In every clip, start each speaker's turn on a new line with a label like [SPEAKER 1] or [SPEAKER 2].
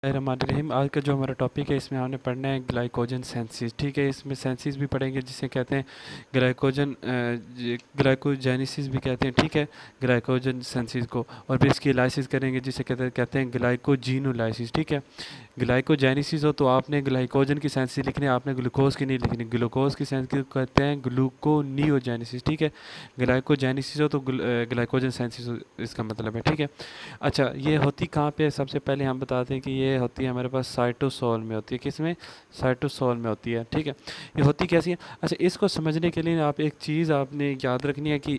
[SPEAKER 1] रहमान आज का जो हमारा टॉपिक है इसमें हमने पढ़ना है ग्लाइकोजन सेंसिस। ठीक है, इसमें सेंसिस भी पढ़ेंगे जिसे कहते हैं ग्लाइकोजन ग्लाइकोजेनेसिस भी कहते हैं। ठीक है, ग्लाइकोजन सेंसिस को, और फिर इसकी एलाइसिस करेंगे जिसे कहते हैं ग्लाइकोजीनोलाइसिस। ठीक है, ग्लाइकोजेनेसिस हो तो आपने ग्लाइकोजन की सेंसिस लिखनी है, आपने ग्लूकोज की नहीं लिखनी। ग्लूकोज की सेंसिस कहते हैं ग्लूकोनियोजेनेसिस। ठीक है, ग्लाइकोजेनेसिस हो तो ग्लाइकोजन सेंसिस इसका मतलब है। ठीक है, अच्छा ये होती कहाँ पे है? सबसे पहले हम बताते हैं कि ये होती है हमारे पास साइटोसोल में होती है। किस में? साइटोसोल में होती है। ठीक है, ये होती कैसी है? अच्छा, इसको समझने के लिए आप एक चीज़ आपने याद रखनी है कि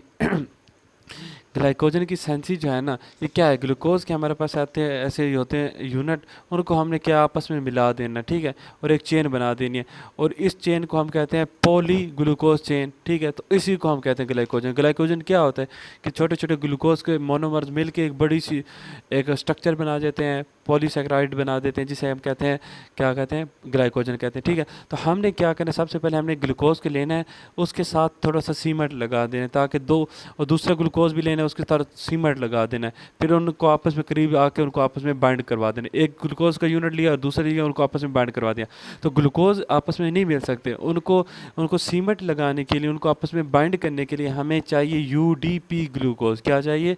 [SPEAKER 1] ग्लाइकोजन की सेंसिस जो है ना, ये क्या है? ग्लूकोज के हमारे पास आते हैं ऐसे ही होते हैं यूनिट, उनको हमने क्या आपस में मिला देना। ठीक है, और एक चेन बना देनी है, और इस चेन को हम कहते हैं पॉली ग्लूकोज चेन। ठीक है, तो इसी को हम कहते हैं ग्लाइकोजन। ग्लाइकोजन क्या होता है कि छोटे छोटे ग्लूकोज के मोनोमर्स मिल के एक बड़ी सी एक स्ट्रक्चर बना देते हैं, पॉलीसेकेराइड बना देते हैं, जिसे हम कहते हैं क्या कहते हैं? ग्लाइकोजन कहते हैं। ठीक है, तो हमने क्या करना है? सबसे पहले हमने ग्लूकोज के लेना है, उसके साथ थोड़ा सा सीमेंट लगा देना है ताकि दो, और दूसरा ग्लूकोज भी लेना है, उसके साथ सीमेंट लगा देना है, फिर उनको आपस में करीब आके उनको आपस में बाइंड करवा देना है। एक ग्लूकोज का यूनिट लिया और दूसरा लिया, उनको आपस में बाइंड करवा दिया। तो ग्लूकोज आपस में नहीं मिल सकते, उनको उनको सीमेंट लगाने के लिए, उनको आपस में बाइंड करने के लिए हमें चाहिए यूडीपी ग्लूकोज। क्या चाहिए?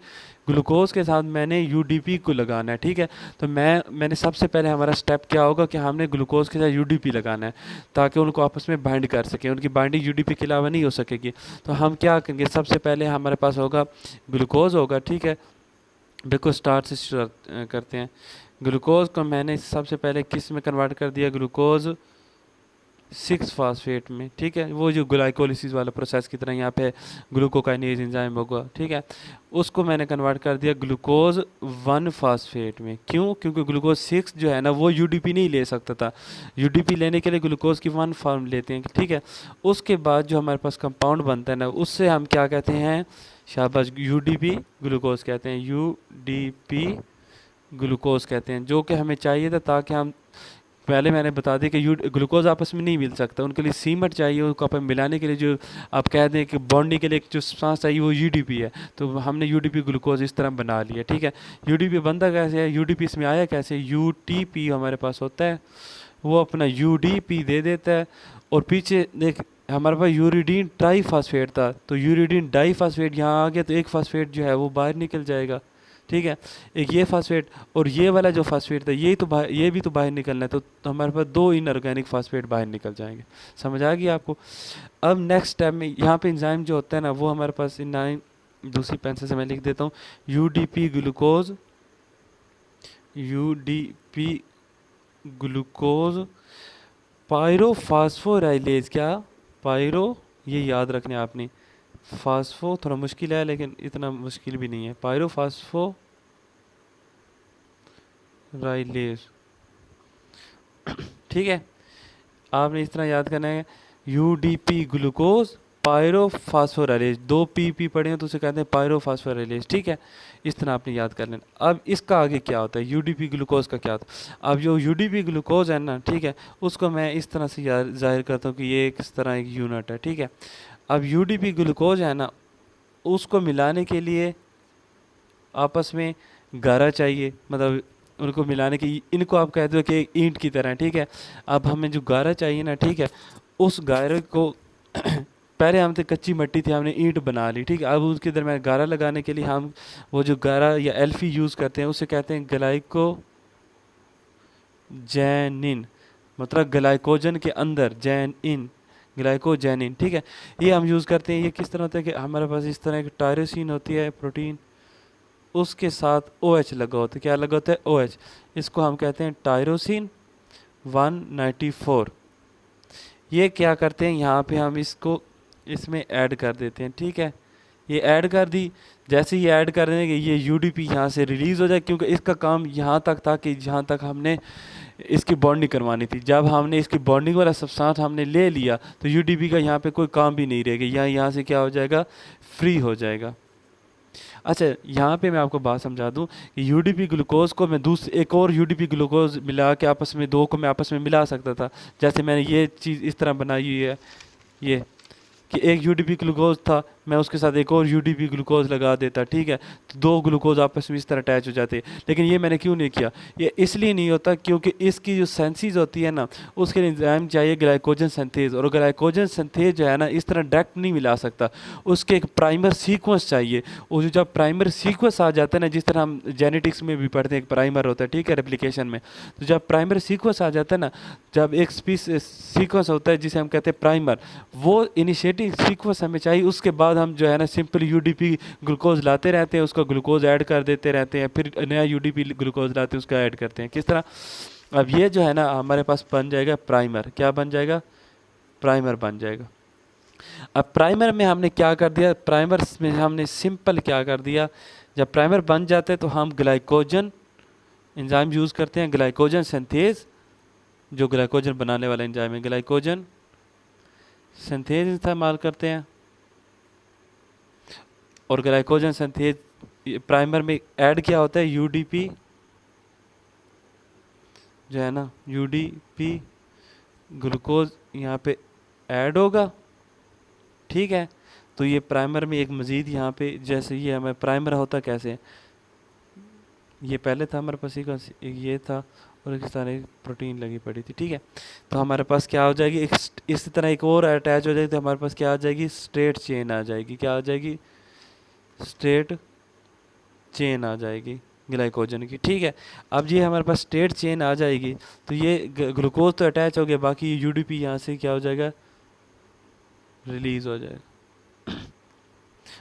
[SPEAKER 1] ग्लूकोज के साथ मैंने यूडीपी को लगाना है। ठीक है, तो मैंने सबसे पहले हमारा स्टेप क्या होगा कि हमने ग्लूकोज के साथ यूडीपी लगाना है ताकि उनको आपस में बाइंड कर सकें। उनकी बाइंडिंग यूडीपी के अलावा नहीं हो सकेगी। तो हम क्या करेंगे? सबसे पहले हमारे पास होगा ग्लूकोज होगा। ठीक है, देखो स्टार्ट से शुरू करते हैं। ग्लूकोज को मैंने सबसे पहले किस में कन्वर्ट कर दिया? ग्लूकोज 6 फास्फेट में। ठीक है, वो जो ग्लाइकोलिसिस वाला प्रोसेस की तरह यहाँ पे ग्लूकोकाइनेज एंजाइम होगा। ठीक है, उसको मैंने कन्वर्ट कर दिया ग्लूकोज 1 फास्फेट में। क्यों? क्योंकि ग्लूकोज 6 जो है ना वो यूडीपी नहीं ले सकता था। यूडीपी लेने के लिए ग्लूकोज की 1 फॉर्म लेते हैं। ठीक है, उसके बाद जो हमारे पास कंपाउंड बनता है ना, उससे हम क्या कहते हैं? शाबाश, यूडीपी ग्लूकोज कहते हैं। यूडीपी ग्लूकोज कहते हैं, जो कि हमें चाहिए था ताकि हम पहले मैंने बता दिया कि ग्लूकोज आपस में नहीं मिल सकता, उनके लिए सीमेंट चाहिए, उनको आपस में मिलाने के लिए जो आप कह दें कि बॉन्डिंग के लिए एक जो सांस चाहिए वो यूडीपी है। तो हमने यूडीपी ग्लूकोज इस तरह बना लिया। ठीक है, यूडीपी बनता कैसे है? यूडीपी इसमें आया कैसे? यूटीपी हमारे पास होता है, वो अपना यूडीपी दे देता है, और पीछे देख हमारे पास यूरिडीन ट्राईफास्फेट था, तो यूरिडीन डाईफास्फेट यहाँ आ गया, तो एक फास्फेट जो है वो बाहर निकल जाएगा। ठीक है, एक ये फास्फेट और ये वाला जो फास्फेट था ये तो बाहर, ये भी तो बाहर निकलना है, तो हमारे पास 2 इनऑर्गेनिक फास्फेट बाहर निकल जाएंगे। समझ आ गई आपको? अब नेक्स्ट स्टेप में यहाँ पे एंजाइम जो होता है ना, वो हमारे पास एंजाइम दूसरी पेंसिल से मैं लिख देता हूँ, यूडीपी ग्लूकोज, यूडीपी ग्लूकोज पायरोफास्फोराइलेज। क्या? पायरो, ये याद रखने आपने। फास्फो थोड़ा मुश्किल है लेकिन इतना मुश्किल भी नहीं है। पायरोफास्फो राइलेज। ठीक है, आपने इस तरह याद करना है, यूडीपी ग्लूकोज पायरोफास्फोराइलेज। 2 पी पढ़े हैं तो उसे कहते हैं पायरोफास्फोराइलेज। ठीक है, इस तरह आपने याद कर लेना। अब इसका आगे क्या होता है? यूडीपी ग्लूकोज का क्या होता है? अब जो यूडीपी ग्लूकोज है ना, ठीक है, उसको मैं इस तरह से जाहिर करता हूँ कि ये किस तरह एक यूनिट है। ठीक है, अब यूडीपी ग्लूकोज है ना, उसको मिलाने के लिए आपस में गारा चाहिए, मतलब उनको मिलाने की, इनको आप कहते हो कि एक ईंट की तरह। ठीक है, अब हमें जो गारा चाहिए ना, ठीक है, उस गारे को पहले हम थे कच्ची मिट्टी थी, हमने ईंट बना ली। ठीक है, अब उसके दरम्यान गारा लगाने के लिए हम वो जो गारा या एल्फी यूज़ करते हैं उसे कहते हैं ग्लाइको जैनिन, मतलब ग्लाइकोजन के अंदर जैन इन, ग्लाइकोजेनिन। ठीक है, ये हम यूज़ करते हैं। ये किस तरह होता है कि हमारे पास इस तरह एक टायरोसिन होती है प्रोटीन, उसके साथ OH लगा होता है। क्या लगा होता है? OH। इसको हम कहते हैं टायरोसिन 194। ये क्या करते हैं, यहाँ पे हम इसको इसमें ऐड कर देते हैं। ठीक है, ये ऐड कर दी, जैसे ही ऐड कर देंगे ये यूडीपी यहाँ से रिलीज़ हो जाए, क्योंकि इसका काम यहाँ तक था कि जहाँ तक हमने इसकी बॉन्डिंग करवानी थी। जब हमने इसकी बॉन्डिंग वाला सब्सटेंस हमने ले लिया तो यूडीपी का यहाँ पे कोई काम भी नहीं रहेगा, यहाँ से क्या हो जाएगा? फ्री हो जाएगा। अच्छा, यहाँ पे मैं आपको बात समझा दूँ कि यूडीपी ग्लूकोज को मैं दूसरे एक और यूडीपी ग्लूकोज मिला के आपस में, 2 को मैं आपस में मिला सकता था। जैसे मैंने ये चीज़ इस तरह बनाई हुई है, ये कि एक यूडीपी ग्लूकोज था, मैं उसके साथ एक और यूडीपी ग्लूकोज लगा देता, ठीक है, तो दो ग्लूकोज आपस में इस तरह अटैच हो जाते हैं। लेकिन ये मैंने क्यों नहीं किया? ये इसलिए नहीं होता क्योंकि इसकी जो सेंसिस होती है ना, उसके लिए एंजाइम चाहिए ग्लाइकोजन सिंथेज, और ग्लाइकोजन सिंथेज जो है ना इस तरह डायरेक्ट नहीं मिला सकता, उसके एक प्राइमर सीक्वेंस चाहिए। और जब प्राइमर सीक्वेंस आ जाता है ना, जिस तरह हम जेनेटिक्स में भी पढ़ते हैं एक प्राइमर होता है, ठीक है, रेप्लिकेशन में, तो जब प्राइमर सीक्वेंस आ जाता है ना, जब एक सीक्वेंस होता है जिसे हम कहते हैं प्राइमर, वो इनिशिएटिंग सीक्वेंस हमें चाहिए। उसके बाद हम जो है ना सिंपल यूडीपी ग्लूकोज लाते रहते हैं, उसका ग्लूकोज ऐड कर देते रहते हैं, फिर नया यूडीपी ग्लूकोज लाते हैं, उसका ऐड करते हैं। किस तरह? अब ये जो है ना हमारे पास बन जाएगा प्राइमर। क्या बन जाएगा? प्राइमर बन जाएगा। अब प्राइमर में हमने क्या कर दिया? प्राइमर में हमने सिंपल क्या कर दिया, जब प्राइमर बन जाते हैं तो हम ग्लाइकोजन एंजाइम यूज़ करते हैं, ग्लाइकोजन सिंथेज, जो ग्लाइकोजन बनाने वाला एंजाइम है, ग्लाइकोजन सिंथेज इस्तेमाल करते हैं। और ग्लाइकोजन सिंथेज प्राइमर में ऐड क्या होता है? यूडीपी जो है ना, यूडीपी ग्लूकोज यहाँ पे ऐड होगा, ठीक है। तो ये प्राइमर में एक मज़ीद यहाँ पे, जैसे ये हमें प्राइमर होता कैसे, ये पहले था हमारे पास एक ये था और एक सारे प्रोटीन लगी पड़ी थी, ठीक है। तो हमारे पास क्या हो जाएगी, एक इस तरह एक और अटैच हो जाएगी, तो हमारे पास क्या आ जाएगी? स्ट्रेट चेन आ जाएगी। क्या आ जाएगी? स्ट्रेट चेन आ जाएगी ग्लाइकोजन की, ठीक है। अब ये हमारे पास स्ट्रेट चेन आ जाएगी, तो ये ग्लूकोज तो अटैच हो गया, बाकी यूडीपी यहाँ से क्या हो जाएगा? रिलीज हो जाएगा।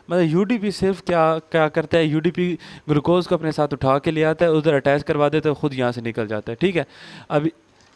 [SPEAKER 1] मतलब यूडीपी सिर्फ क्या क्या करता है, यूडीपी ग्लूकोज को अपने साथ उठा के ले आता है, उधर अटैच करवा देता है, खुद यहाँ से निकल जाता है, ठीक है। अब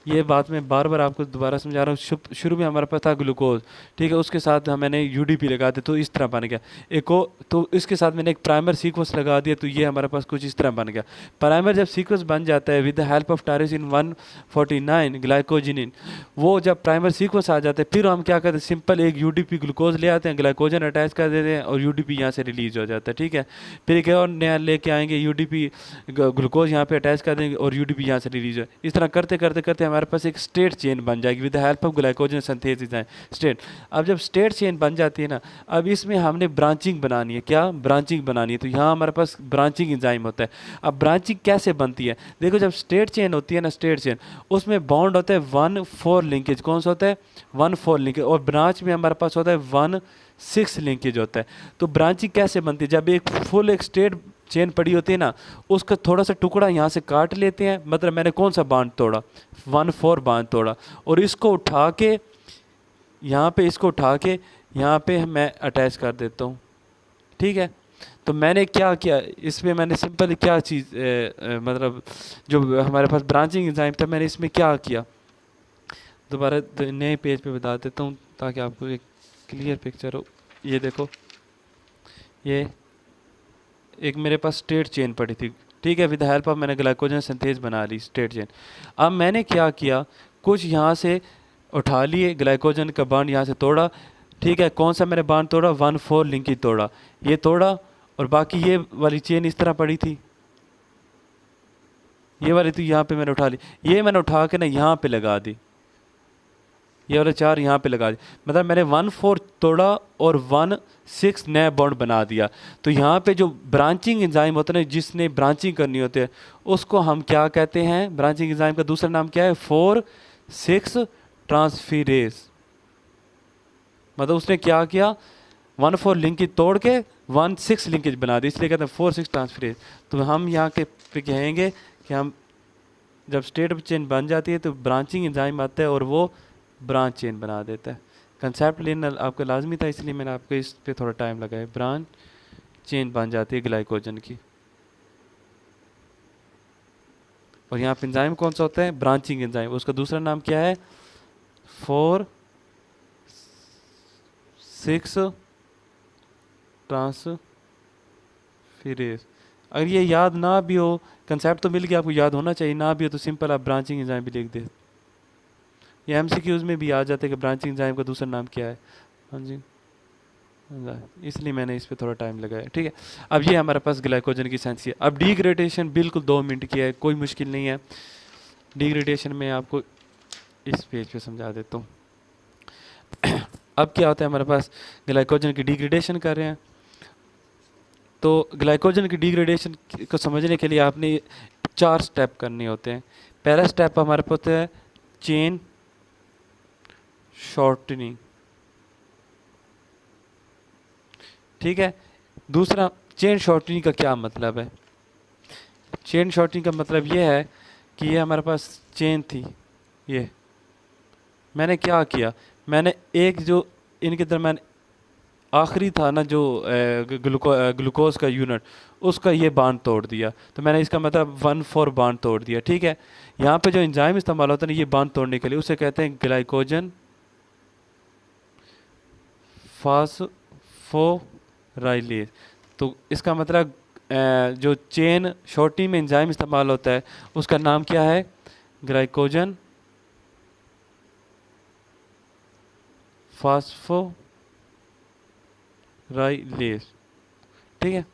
[SPEAKER 1] ये बात मैं बार बार आपको दोबारा समझा रहा हूँ। शुरू में हमारे पास था ग्लूकोज, ठीक है, उसके साथ मैंने यूडीपी लगा दिया तो इस तरह बन गया। एक और तो इसके साथ मैंने एक प्राइमर सीक्वेंस लगा दिया, तो ये हमारे पास कुछ इस तरह बन गया। प्राइमर जब सीक्वेंस बन जाता है with the help of tyrosine 149 ग्लाइकोजिनिन, वो जब प्राइमर सीक्वेंस आ जाते हैं, फिर हम क्या करते हैं? सिंपल एक यूडीपी ग्लूकोज ले आते हैं, ग्लाइकोजन अटैच कर देते हैं और यूडीपी यहाँ से रिलीज हो जाता है, ठीक है। फिर एक और नया लेके आएंगे, यूडीपी ग्लूकोज यहाँ पे अटैच कर देंगे और यूडीपी यहाँ से रिलीज हो। इस तरह करते करते करते हमारे पास एक स्ट्रेट चेन बन जाएगी with the help of glycogen synthase enzyme straight. अब जब स्ट्रेट चेन बन जाती है ना, अब इसमें हमने ब्रांचिंग बनानी है। क्या ब्रांचिंग बनानी है? तो यहाँ हमारे पास ब्रांचिंग एंजाइम होता है। अब ब्रांचिंग कैसे बनती है? देखो, जब स्ट्रेट चेन होती है ना, स्ट्रेट चेन, उसमें बॉन्ड होता है 1,4 लिंकेज। कौन सा होता है? 1,4 लिंकेज। और ब्रांच में हमारे पास होता है 1,6 लिंकेज होता है। तो ब्रांचिंग कैसे बनती है? जब एक फुल एक स्ट्रेट चेन पड़ी होती है ना, उसका थोड़ा सा टुकड़ा यहाँ से काट लेते हैं। मतलब मैंने कौन सा बांध तोड़ा? 1,4 बांध तोड़ा, और इसको उठा के यहाँ पे, इसको उठा के यहाँ पे मैं अटैच कर देता हूँ, ठीक है। तो मैंने क्या किया इसमें? मैंने सिंपल क्या चीज़ मतलब जो हमारे पास ब्रांचिंग एंजाइम था, मैंने इसमें क्या किया, दोबारा नए पेज पे बता देता हूँ ताकि आपको एक क्लियर पिक्चर हो। ये देखो, ये एक मेरे पास स्ट्रेट चेन पड़ी थी, ठीक है, विद हेल्प ऑफ मैंने ग्लाइकोजन सिंथेज बना ली स्ट्रेट चेन। अब मैंने क्या किया, कुछ यहाँ से उठा लिए, ग्लाइकोजन का बांड यहाँ से तोड़ा, ठीक है। कौन सा मैंने बांड तोड़ा? 1,4 लिंकेज तोड़ा, ये तोड़ा। और बाकी ये वाली चेन इस तरह पड़ी थी, ये वाली तो यहाँ पे मैंने उठा ली, ये मैंने उठा के ना यहाँ पे लगा दी, ये वाले 4 यहाँ पे लगा दी। मतलब मैंने 1,4 तोड़ा और 1,6 नया बॉन्ड बना दिया। तो यहाँ पे जो ब्रांचिंग एंजाइम होता है ना, जिसने ब्रांचिंग करनी होती है, उसको हम क्या कहते हैं? ब्रांचिंग एंजाइम का दूसरा नाम क्या है? 4,6 ट्रांसफीरेज। मतलब उसने क्या किया? 1,4 लिंकेज तोड़ के 1,6 लिंकेज बना दी, इसलिए कहते हैं 4,6 ट्रांसफीरेज। तो हम यहाँ के पे कहेंगे कि हम जब स्टेट चेन बन जाती है तो ब्रांचिंग एंजाइम आता है और वो ब्रांच चेन बना देता है। कंसेप्ट लेना आपको लाजमी था, इसलिए मैंने आपको इस पे थोड़ा टाइम लगाया। ब्रांच चेन बन जाती है ग्लाइकोजन की। और यहाँ पे एंजाइम कौन सा होता है? Branching enzyme. उसका दूसरा नाम क्या है? 4,6 ट्रांसफीरेज। अगर ये याद ना भी हो, कंसेप्ट तो मिल गया, आपको याद होना चाहिए, ना भी हो तो सिंपल आप ब्रांचिंग एंजाइम भी लिख दे। ये एमसीक्यूज में भी आ जाते हैं कि ब्रांचिंग एंजाइम का दूसरा नाम क्या है। हाँ जी, इसलिए मैंने इस पे थोड़ा टाइम लगाया, ठीक है। अब ये हमारे पास ग्लाइकोजन की सेंस है। अब डिग्रेडेशन बिल्कुल 2 मिनट की है, कोई मुश्किल नहीं है। डिग्रेडेशन में आपको इस पेज पे समझा देता हूँ। अब क्या होता है हमारे पास, ग्लाइकोजन की डिग्रेडेशन कर रहे हैं। तो ग्लाइकोजन की डिग्रेडेशन को समझने के लिए आपने 4 स्टेप करने होते हैं। पहला स्टेप हमारे पास होता है चेन शॉर्टनिंग, ठीक है। दूसरा, चेन शॉर्टनिंग का क्या मतलब है? चेन शॉर्टनिंग का मतलब ये है कि ये हमारे पास चेन थी, ये मैंने क्या किया, मैंने एक जो इनके दरम्यान आखिरी था ना जो ग्लूकोज का यूनिट, उसका ये बांड तोड़ दिया। तो मैंने इसका मतलब 1,4 बांड तोड़ दिया, ठीक है। यहाँ पे जो एंजाइम इस्तेमाल होता है ना ये बांड तोड़ने के लिए, उसे कहते हैं ग्लाइकोजन फास्फोराइलेज। तो इसका मतलब जो चेन शॉर्टनिंग में एंजाइम इस्तेमाल होता है उसका नाम क्या है? ग्लाइकोजन फास्फोराइलेज, ठीक है।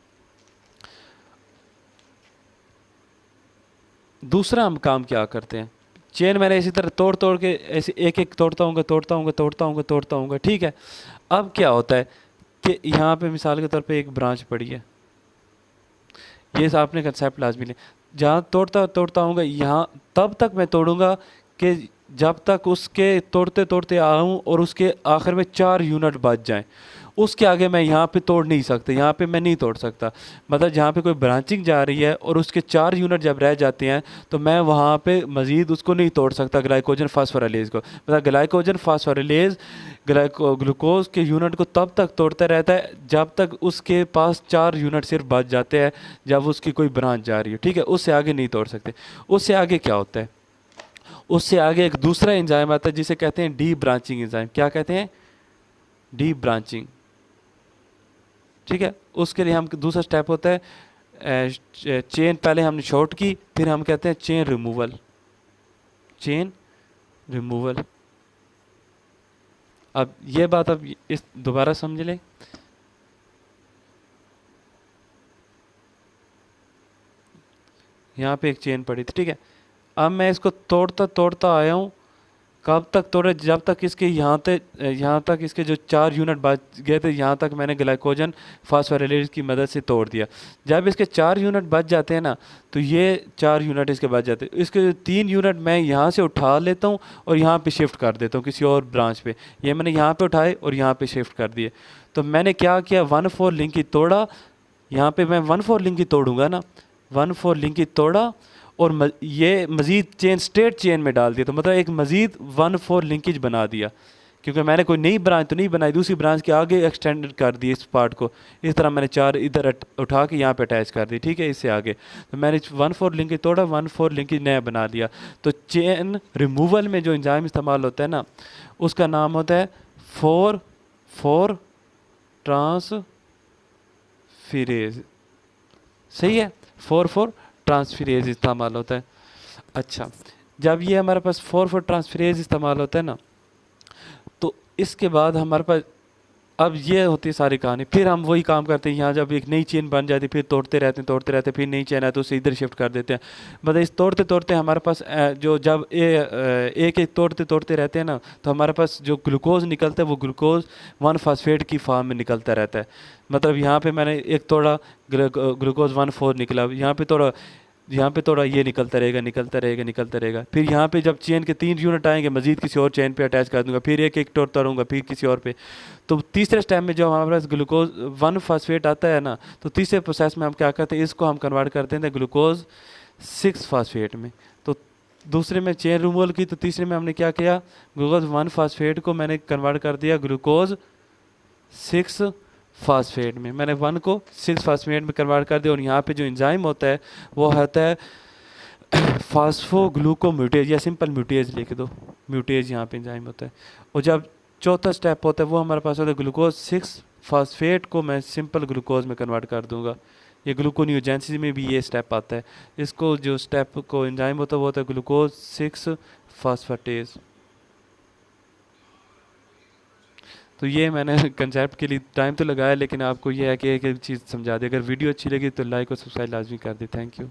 [SPEAKER 1] दूसरा हम काम क्या करते हैं, चेन मैंने इसी तरह तोड़ तोड़ के ऐसे एक एक तोड़ता हूँ तोड़ता हूँ तोड़ता हूँ तोड़ता हूँ, ठीक है। अब क्या होता है कि यहाँ पे मिसाल के तौर पे एक ब्रांच पड़ी है, ये आपने कंसेप्ट लाजमी ले, जहाँ तोड़ता तोड़ता हूँ यहाँ तब तक मैं तोड़ूंगा कि जब तक उसके तोड़ते तोड़ते आऊँ और उसके आखिर में 4 यूनिट बच जाएं। उसके आगे मैं यहाँ पे तोड़ नहीं सकता, यहाँ पे मैं नहीं तोड़ सकता। मतलब जहाँ पे कोई ब्रांचिंग जा रही है और उसके 4 यूनिट जब रह जाते हैं तो मैं वहाँ पे मज़ीद उसको नहीं तोड़ सकता, ग्लाइकोजन फास्फोराइलेज को। मतलब ग्लाइकोजन फास्फोराइलेज ग्लूकोज के यूनिट को तब तक तोड़ता रहता है जब तक उसके पास 4 यूनिट सिर्फ बच जाते हैं, जब उसकी कोई ब्रांच जा रही है, ठीक है। उससे आगे नहीं तोड़ सकते। उससे आगे क्या होता है, उससे आगे एक दूसरा एंजाइम आता है जिसे कहते हैं डी ब्रांचिंग एंजाइम। क्या कहते हैं? डी ब्रांचिंग, ठीक है। उसके लिए हम दूसरा स्टेप होता है चेन पहले हमने शॉर्ट की, फिर हम कहते हैं चेन रिमूवल, चेन रिमूवल। अब ये बात अब इस दोबारा समझ लें। यहाँ पे एक चेन पड़ी थी, ठीक है। अब मैं इसको तोड़ता तोड़ता आया हूँ, कब तक तोड़े? जब तक इसके यहाँ तक इसके जो 4 यूनिट बच गए थे, यहाँ तक मैंने ग्लाइकोजन फास्फोराइलेज की मदद से तोड़ दिया। जब इसके 4 यूनिट बच जाते हैं ना, तो ये 4 यूनिट इसके बच जाते हैं। इसके जो 3 यूनिट मैं यहाँ से उठा लेता हूँ और यहाँ पे शिफ्ट कर देता हूँ किसी और ब्रांच पे। ये मैंने यहाँ पे उठाए और यहाँ पे शिफ्ट कर दिए। तो मैंने क्या किया, 1,4 लिंक ही तोड़ा। यहाँ पे मैं 1,4 लिंक ही तोड़ूंगा ना, 1,4 लिंक ही तोड़ा और ये मज़ीद चेन स्ट्रेट चेन में डाल दिया। तो मतलब एक मज़ीद 1,4 लिंकेज बना दिया, क्योंकि मैंने कोई नई ब्रांच तो नहीं बनाई, दूसरी ब्रांच के आगे एक्सटेंड कर दी इस पार्ट को। इस तरह मैंने 4 इधर उठा के यहाँ पे अटैच कर दी, ठीक है, इससे आगे। तो मैंने 1,4 लिंकेज तोड़ा, 1,4 लिंकेज नया बना दिया। तो चेन रिमूवल में जो एंजाइम इस्तेमाल होता है ना, उसका नाम होता है 4,4 ट्रांसफिरेज, सही है। 4,4 ट्रांसफिरेज इस्तेमाल होता है। अच्छा, जब ये हमारे पास 4,4 ट्रांसफिरेज इस्तेमाल होता है ना, तो इसके बाद हमारे पास अब ये होती है सारी कहानी। फिर हम वही काम करते हैं, यहाँ जब एक नई चेन बन जाती है फिर तोड़ते रहते हैं, फिर नई चेन है तो उसे इधर शिफ्ट कर देते हैं। मतलब इस तोड़ते तोड़ते हमारे पास जो जब एक एक तोड़ते तोड़ते रहते हैं ना, तो हमारे पास जो ग्लूकोज निकलता है वो ग्लूकोज 1 फास्फेट की फॉर्म में निकलता रहता है। मतलब यहाँ पे मैंने एक तोड़ा, ग्लूकोज 1,4 निकला, यहाँ पे तोड़ा, यहाँ पे थोड़ा ये निकलता रहेगा निकलता रहेगा निकलता रहेगा। फिर यहाँ पे जब चेन के 3 यूनिट आएंगे मजीद किसी और चेन पे अटैच कर दूंगा, फिर एक एक तोड़ता रहूँगा, फिर किसी और पे। तो तीसरे स्टेप में जब हमारे पास ग्लूकोज 1 फास्फेट आता है ना, तो तीसरे प्रोसेस में हम क्या करते हैं, इसको हम कन्वर्ट करते हैं ग्लूकोज 6 फास्फेट में। तो दूसरे में चेन रिमूवल की, तो तीसरे में हमने क्या किया, ग्लूकोज 1 फास्फेट को मैंने कन्वर्ट कर दिया ग्लूकोज 6 फास्फेट में। मैंने 1 को 6 फास्फेट में कन्वर्ट कर दिया। और यहाँ पे जो एंजाइम होता है वो होता है फास्फोग्लूकोम्यूटेज, या सिंपल म्यूटेज लिख दो, म्यूटेज यहाँ पे एंजाइम होता है। और जब चौथा स्टेप होता है वो हमारे पास होता है ग्लूकोज 6 फास्फेट को मैं सिंपल ग्लूकोज में कन्वर्ट कर दूंगा। ये ग्लूकोनियोजेंसिस में भी ये स्टेप आता है। इसको जो स्टेप को एंजाइम होता है वो होता है ग्लूकोज 6 फास्फेटेज। तो ये मैंने कंसेप्ट के लिए टाइम तो लगाया, लेकिन आपको ये है कि एक एक चीज़ समझा दी। अगर वीडियो अच्छी लगी तो लाइक और सब्सक्राइब लाजमी कर दे। Thank you.